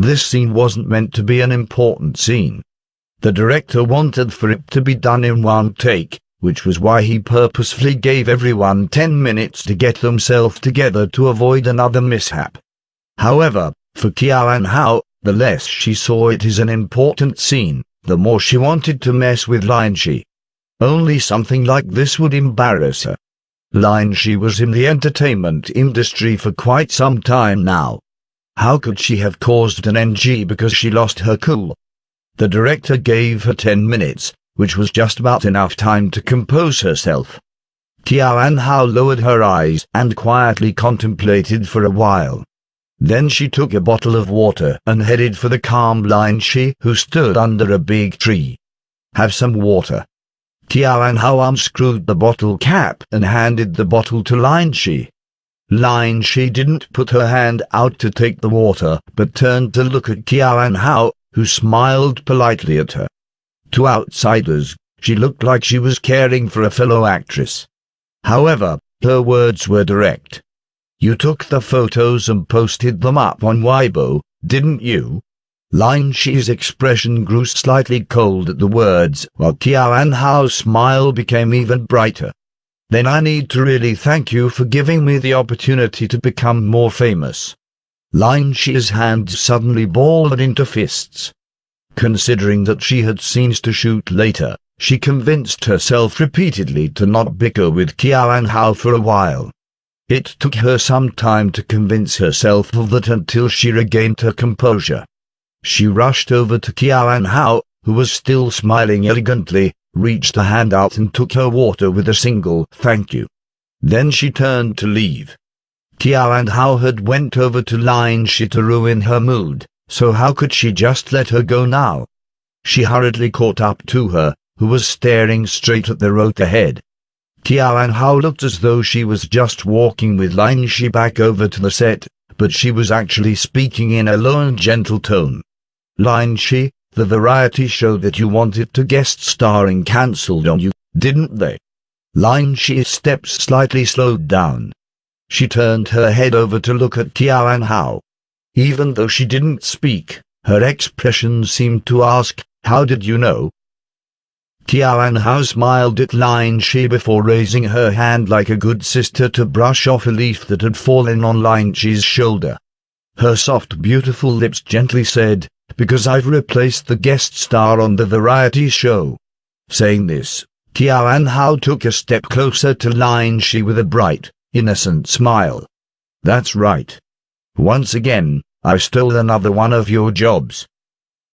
This scene wasn't meant to be an important scene. The director wanted for it to be done in one take, which was why he purposefully gave everyone 10 minutes to get themselves together to avoid another mishap. However, for Qiao Hao, the less she saw it as an important scene, the more she wanted to mess with Lin Shi. Only something like this would embarrass her. Lin Shi was in the entertainment industry for quite some time now. How could she have caused an NG because she lost her cool? The director gave her 10 minutes, which was just about enough time to compose herself. Qiao Hao lowered her eyes and quietly contemplated for a while. Then she took a bottle of water and headed for the calm Lin Shi, who stood under a big tree. "Have some water." Qiao Hao unscrewed the bottle cap and handed the bottle to Lin Shi. Lin Shi didn't put her hand out to take the water, but turned to look at Qiao Hao, who smiled politely at her. To outsiders, she looked like she was caring for a fellow actress. However, her words were direct. "You took the photos and posted them up on Weibo, didn't you?" Lin Shi's expression grew slightly cold at the words, while Qiao Hao's smile became even brighter. "Then I need to really thank you for giving me the opportunity to become more famous." Lin Shi's hands suddenly balled into fists. Considering that she had scenes to shoot later, she convinced herself repeatedly to not bicker with Qiao Hao for a while. It took her some time to convince herself of that until she regained her composure. She rushed over to Qiao Hao, who was still smiling elegantly, reached a hand out and took her water with a single "thank you." Then she turned to leave. Qiao Hao had went over to Lin Shi to ruin her mood, so how could she just let her go now? She hurriedly caught up to her, who was staring straight at the road ahead. Qiao Hao looked as though she was just walking with Lin Shi back over to the set, but she was actually speaking in a low and gentle tone. "Lin Shi, the variety show that you wanted to guest star in cancelled on you, didn't they?" Lin Shi's steps slightly slowed down. She turned her head over to look at Qiao Hao. Even though she didn't speak, her expression seemed to ask, "How did you know?" Qiao Hao smiled at Lin Shi before raising her hand like a good sister to brush off a leaf that had fallen on Lin Shi's shoulder. Her soft, beautiful lips gently said, "Because I've replaced the guest star on the variety show." Saying this, Qiao Hao took a step closer to Lin Shi with a bright, innocent smile. "That's right. Once again, I stole another one of your jobs."